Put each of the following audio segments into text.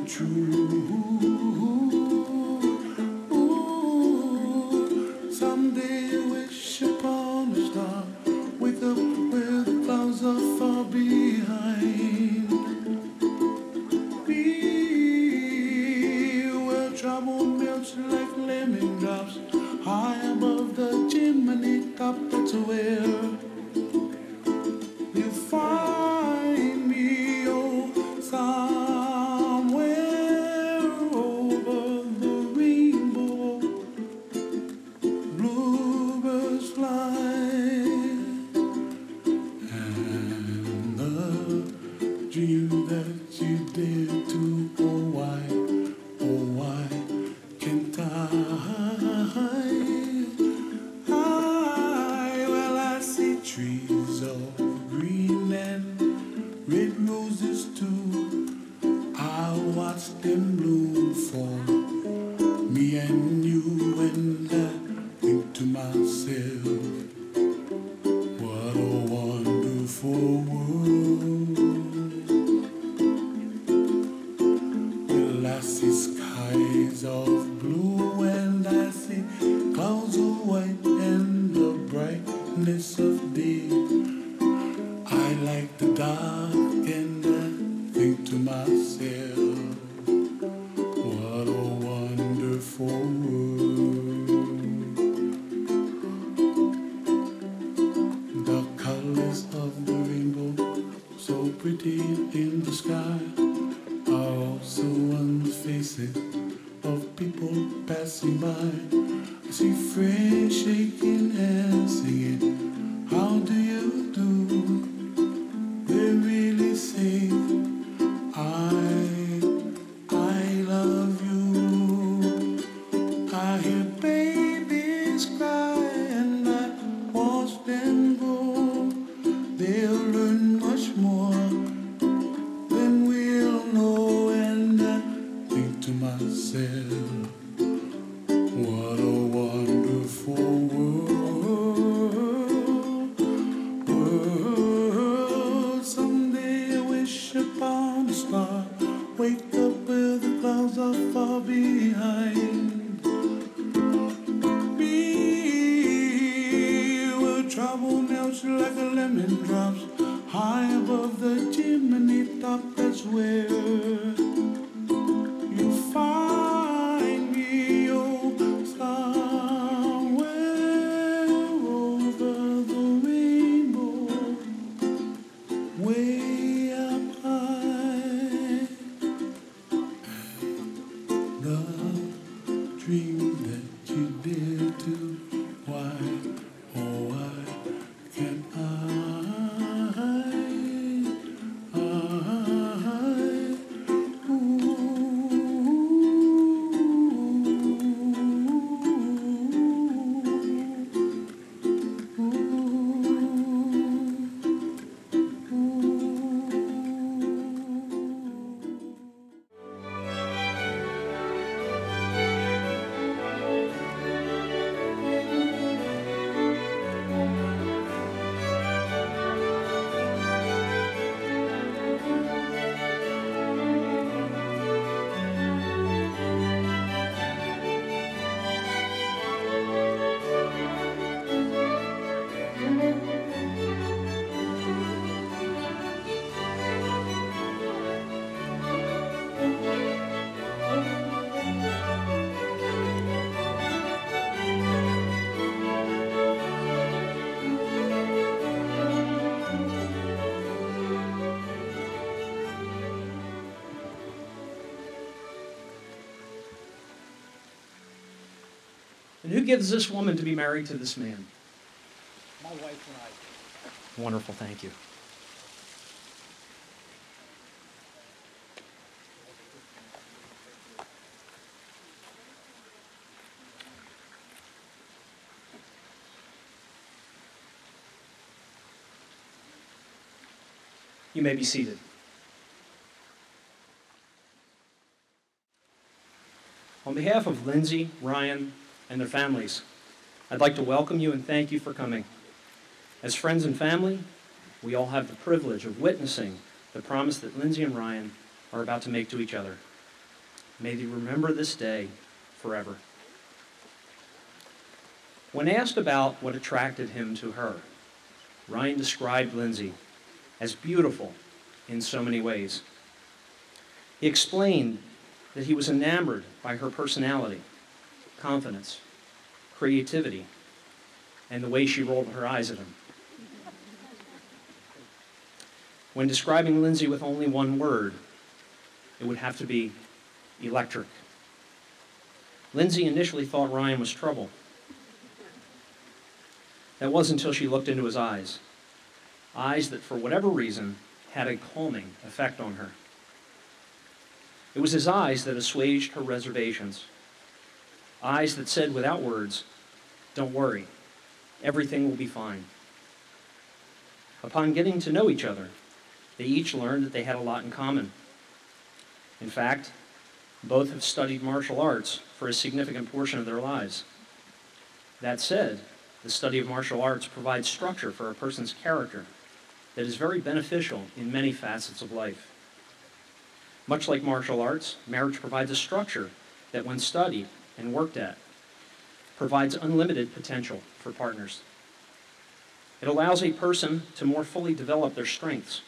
true. Ooh, someday wish upon a star, wake up where the clouds are far behind. Be where trouble melts like lemon drops, high above the chimney top. That's where you find me, oh, somewhere over the rainbow. Bluebirds fly, and the dream that you did to, oh why can't I? Well, I see trees of green and red roses too. I watch them bloom for me and you, and I think to myself, what a wonderful world. Well, I see skies of blue and I see clouds of white and the brightness of day. I like the dark and I think to myself, what a wonderful world. The colors of the rainbow, so pretty in the sky, are also on the faces of people passing by. I see friends shaking hands singing, how do you do? They really say, I love you. I hear babies cry and I watch them grow. They'll learn much more than we'll know, and I think to myself, what a wonderful world. Someday I wish upon a star, wake up where the clouds are far behind. Be where trouble melts like a lemon drops, high above the chimney top. That's where you find me, oh, somewhere over the rainbow, way up high. The dream that you did to, why, oh why can't I? And who gives this woman to be married to this man? My wife and I. Wonderful, thank you. You may be seated. On behalf of Lindsey, Ryan, and their families, I'd like to welcome you and thank you for coming. As friends and family, we all have the privilege of witnessing the promise that Lindsey and Ryan are about to make to each other. May they remember this day forever. When asked about what attracted him to her, Ryan described Lindsey as beautiful in so many ways. He explained that he was enamored by her personality, confidence, creativity, and the way she rolled her eyes at him. When describing Lindsey with only one word, it would have to be electric. Lindsey initially thought Ryan was trouble. That wasn't until she looked into his eyes that for whatever reason had a calming effect on her. It was his eyes that assuaged her reservations, eyes that said without words, "Don't worry, everything will be fine." Upon getting to know each other, they each learned that they had a lot in common. In fact, both have studied martial arts for a significant portion of their lives. That said, the study of martial arts provides structure for a person's character that is very beneficial in many facets of life. Much like martial arts, marriage provides a structure that, when studied and worked at, provides unlimited potential for partners. It allows a person to more fully develop their strengths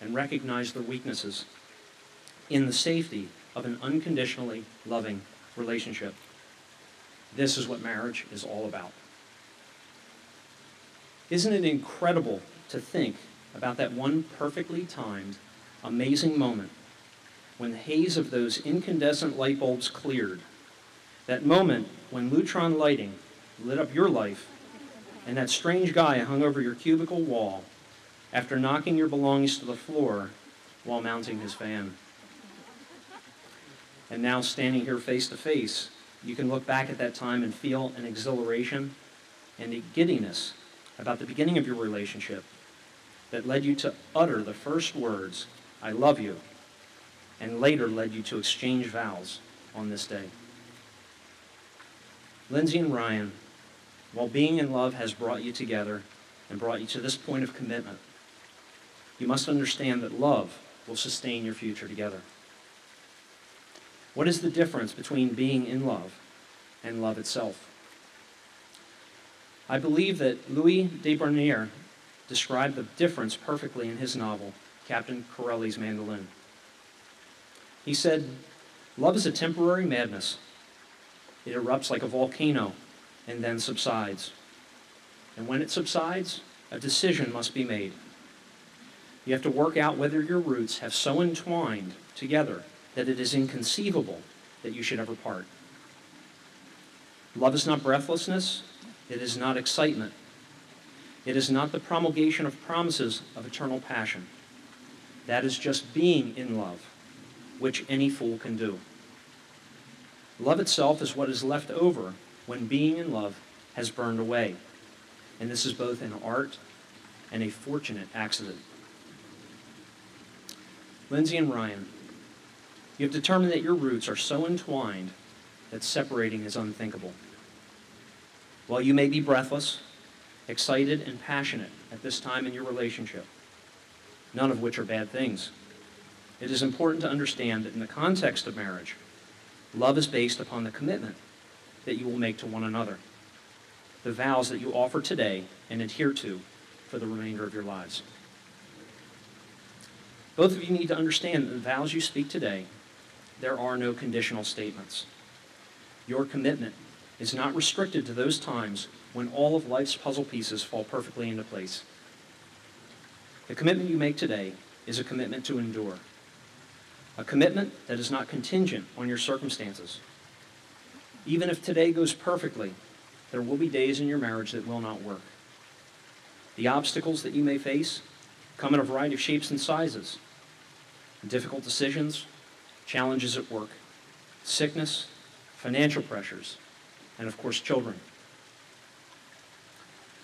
and recognize their weaknesses in the safety of an unconditionally loving relationship. This is what marriage is all about. Isn't it incredible to think about that one perfectly timed, amazing moment when the haze of those incandescent light bulbs cleared? That moment when Lutron lighting lit up your life and that strange guy hung over your cubicle wall after knocking your belongings to the floor while mounting his fan. And now, standing here face to face, you can look back at that time and feel an exhilaration and a giddiness about the beginning of your relationship that led you to utter the first words, "I love you," and later led you to exchange vows on this day. Lindsey and Ryan, while being in love has brought you together and brought you to this point of commitment, you must understand that love will sustain your future together. What is the difference between being in love and love itself? I believe that Louis de Bernier described the difference perfectly in his novel, Captain Corelli's Mandolin. He said, "Love is a temporary madness. It erupts like a volcano and then subsides. And when it subsides, a decision must be made. You have to work out whether your roots have so entwined together that it is inconceivable that you should ever part. Love is not breathlessness. It is not excitement. It is not the promulgation of promises of eternal passion. That is just being in love, which any fool can do. Love itself is what is left over when being in love has burned away. And this is both an art and a fortunate accident." Lindsey and Ryan, you have determined that your roots are so entwined that separating is unthinkable. While you may be breathless, excited, and passionate at this time in your relationship, none of which are bad things, it is important to understand that in the context of marriage, love is based upon the commitment that you will make to one another, the vows that you offer today and adhere to for the remainder of your lives. Both of you need to understand that the vows you speak today, there are no conditional statements. Your commitment is not restricted to those times when all of life's puzzle pieces fall perfectly into place. The commitment you make today is a commitment to endure, a commitment that is not contingent on your circumstances. Even if today goes perfectly, there will be days in your marriage that will not work. The obstacles that you may face come in a variety of shapes and sizes. Difficult decisions, challenges at work, sickness, financial pressures, and of course children.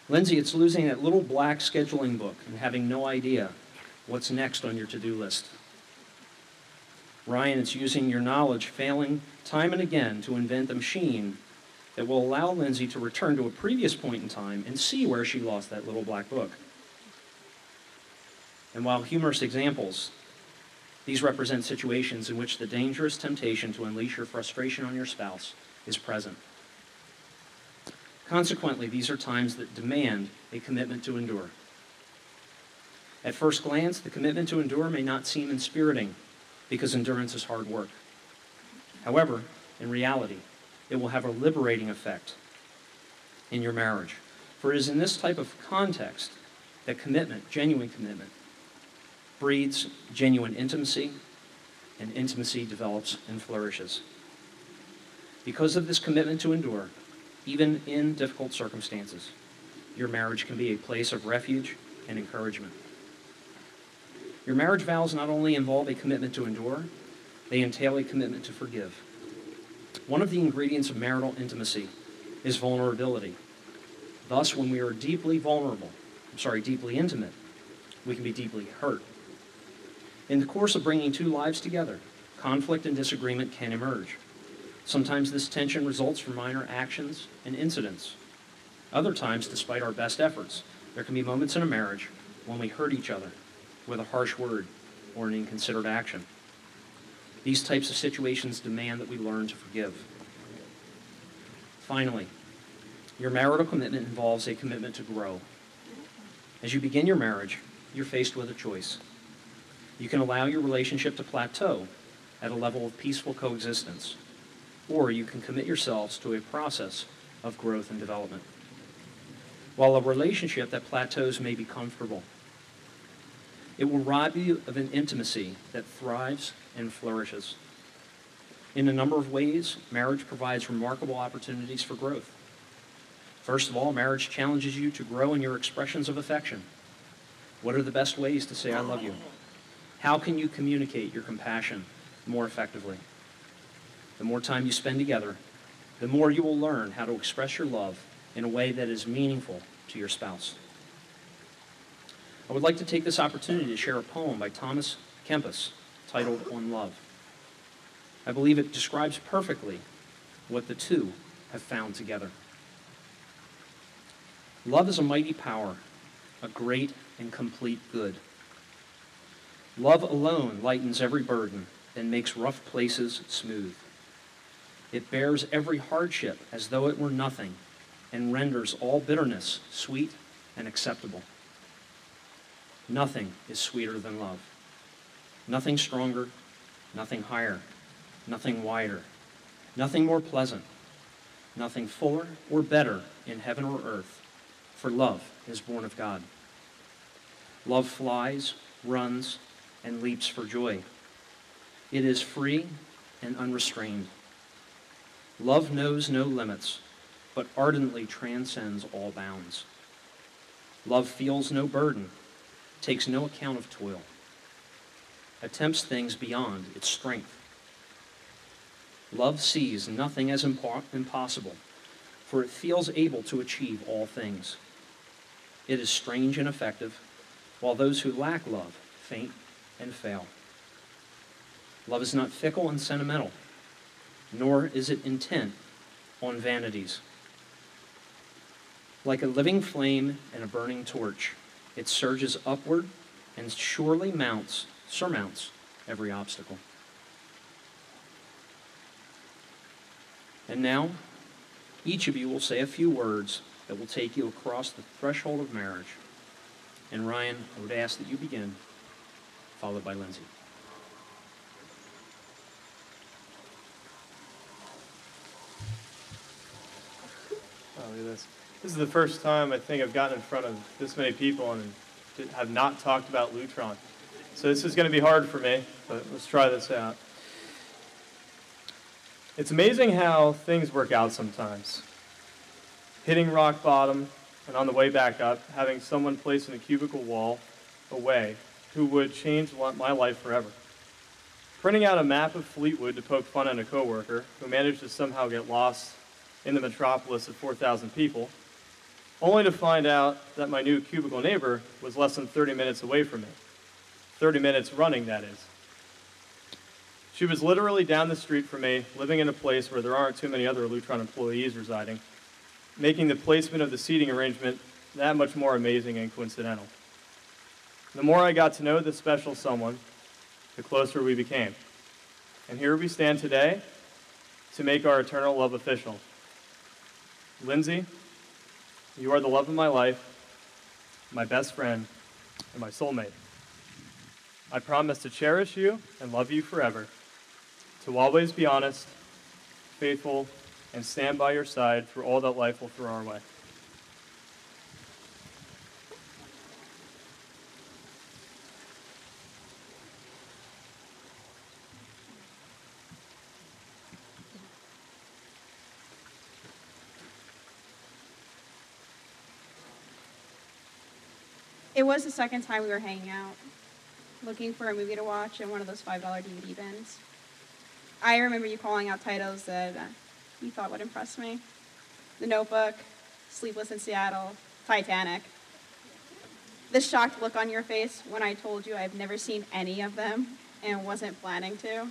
Lindsey, it's losing that little black scheduling book and having no idea what's next on your to-do list. Ryan, it's using your knowledge, failing time and again to invent a machine that will allow Lindsey to return to a previous point in time and see where she lost that little black book. And while humorous examples, These represent situations in which the dangerous temptation to unleash your frustration on your spouse is present. Consequently, these are times that demand a commitment to endure. At first glance, the commitment to endure may not seem inspiriting because endurance is hard work. However, in reality, it will have a liberating effect in your marriage. For it is in this type of context that commitment, genuine commitment, breeds genuine intimacy, and intimacy develops and flourishes. Because of this commitment to endure, even in difficult circumstances, your marriage can be a place of refuge and encouragement. Your marriage vows not only involve a commitment to endure, they entail a commitment to forgive. One of the ingredients of marital intimacy is vulnerability. Thus, when we are deeply intimate, we can be deeply hurt. In the course of bringing two lives together, conflict and disagreement can emerge. Sometimes this tension results from minor actions and incidents. Other times, despite our best efforts, there can be moments in a marriage when we hurt each other with a harsh word or an inconsiderate action. These types of situations demand that we learn to forgive. Finally, your marital commitment involves a commitment to grow. As you begin your marriage, you're faced with a choice. You can allow your relationship to plateau at a level of peaceful coexistence, or you can commit yourselves to a process of growth and development. While a relationship that plateaus may be comfortable, it will rob you of an intimacy that thrives and flourishes. In a number of ways, marriage provides remarkable opportunities for growth. First of all, marriage challenges you to grow in your expressions of affection. What are the best ways to say I love you? How can you communicate your compassion more effectively? The more time you spend together, the more you will learn how to express your love in a way that is meaningful to your spouse. I would like to take this opportunity to share a poem by Thomas Kempis titled On Love. I believe it describes perfectly what the two have found together. Love is a mighty power, a great and complete good. Love alone lightens every burden and makes rough places smooth. It bears every hardship as though it were nothing and renders all bitterness sweet and acceptable. Nothing is sweeter than love. Nothing stronger, nothing higher, nothing wider, nothing more pleasant, nothing fuller or better in heaven or earth, for love is born of God. Love flies, runs, and leaps for joy. It is free and unrestrained. Love knows no limits, but ardently transcends all bounds. Love feels no burden, takes no account of toil, attempts things beyond its strength. Love sees nothing as impossible, for it feels able to achieve all things. It is strange and effective, while those who lack love faint and fail. Love is not fickle and sentimental, nor is it intent on vanities. Like a living flame and a burning torch, it surges upward and surely surmounts every obstacle. And now, each of you will say a few words that will take you across the threshold of marriage. And Ryan, I would ask that you begin, followed by Lindsey. Oh, look at this. This is the first time I think I've gotten in front of this many people and have not talked about Lutron. So this is going to be hard for me, but let's try this out. It's amazing how things work out sometimes. Hitting rock bottom and on the way back up, having someone placed in a cubicle wall away who would change my life forever. Printing out a map of Fleetwood to poke fun at a coworker who managed to somehow get lost in the metropolis of 4,000 people, only to find out that my new cubicle neighbor was less than 30 minutes away from me. 30 minutes running, that is. She was literally down the street from me, living in a place where there aren't too many other Lutron employees residing, making the placement of the seating arrangement that much more amazing and coincidental. The more I got to know this special someone, the closer we became. And here we stand today to make our eternal love official. Lindsey, you are the love of my life, my best friend, and my soulmate. I promise to cherish you and love you forever, to always be honest, faithful, and stand by your side through all that life will throw our way. It was the second time we were hanging out, looking for a movie to watch in one of those $5 DVD bins. I remember you calling out titles that you thought would impress me. The Notebook, Sleepless in Seattle, Titanic. The shocked look on your face when I told you I've never seen any of them and wasn't planning to.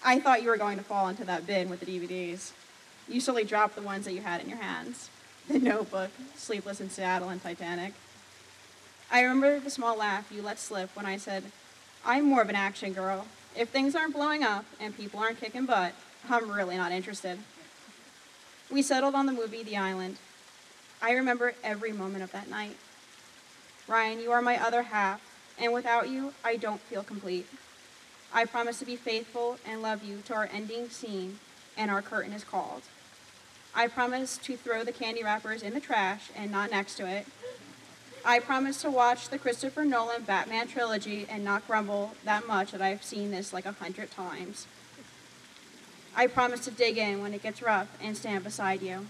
I thought you were going to fall into that bin with the DVDs. You slowly dropped the ones that you had in your hands. The Notebook, Sleepless in Seattle, and Titanic. I remember the small laugh you let slip when I said, I'm more of an action girl. If things aren't blowing up and people aren't kicking butt, I'm really not interested. We settled on the movie The Island. I remember every moment of that night. Ryan, you are my other half, and without you, I don't feel complete. I promise to be faithful and love you to our ending scene, and our curtain is called. I promise to throw the candy wrappers in the trash and not next to it. I promise to watch the Christopher Nolan Batman trilogy and not grumble that much that I've seen this like 100 times. I promise to dig in when it gets rough and stand beside you.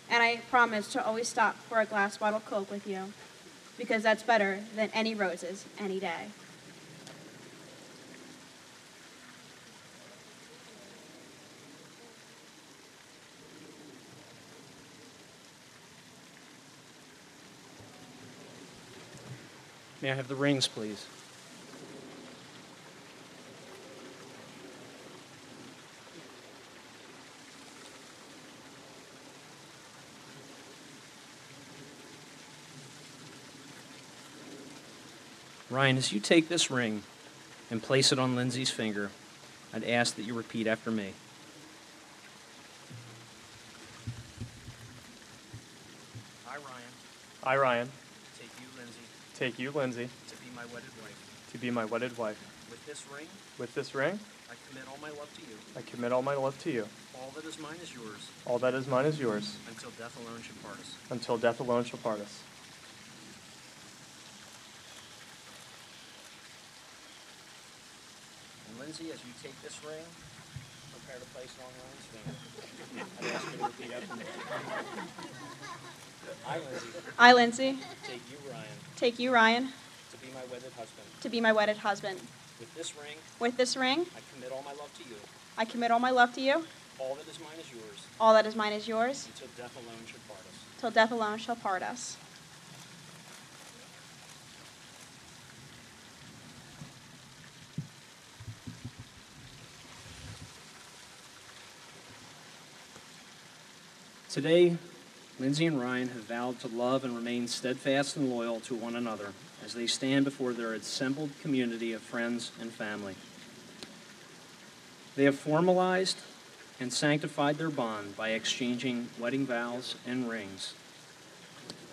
And I promise to always stop for a glass bottle Coke with you, because that's better than any roses any day. May I have the rings, please? Ryan, as you take this ring and place it on Lindsey's finger, I'd ask that you repeat after me. I, Ryan, I, Ryan, take you, Lindsey, take you, Lindsey, to be my wedded wife. to be my wedded wife. With this ring, With this ring, I commit all my love to you. I commit all my love to you. All that is mine is yours, All that is mine is yours, until death alone should part us. until death alone shall part us. And Lindsey, as you take this ring, prepare to place it on Ryan's finger. I'd ask you to repeat after me. I, Lindsey, I, Lindsey, take you, Ryan, take you, Ryan, to be my wedded husband. to be my wedded husband. With this ring, With this ring, I commit all my love to you. I commit all my love to you. All that is mine is yours, All that is mine is yours, until death alone should part us. till death alone shall part us. Today, Lindsey and Ryan have vowed to love and remain steadfast and loyal to one another as they stand before their assembled community of friends and family. They have formalized and sanctified their bond by exchanging wedding vows and rings.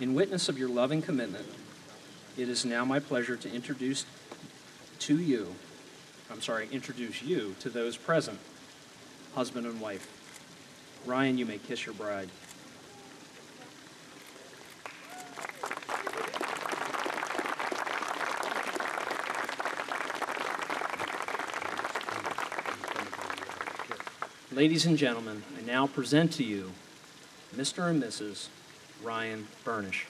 In witness of your loving commitment, it is now my pleasure to introduce you to those present, husband and wife. Ryan, you may kiss your bride. Ladies and gentlemen, I now present to you Mr. and Mrs. Ryan Burnish.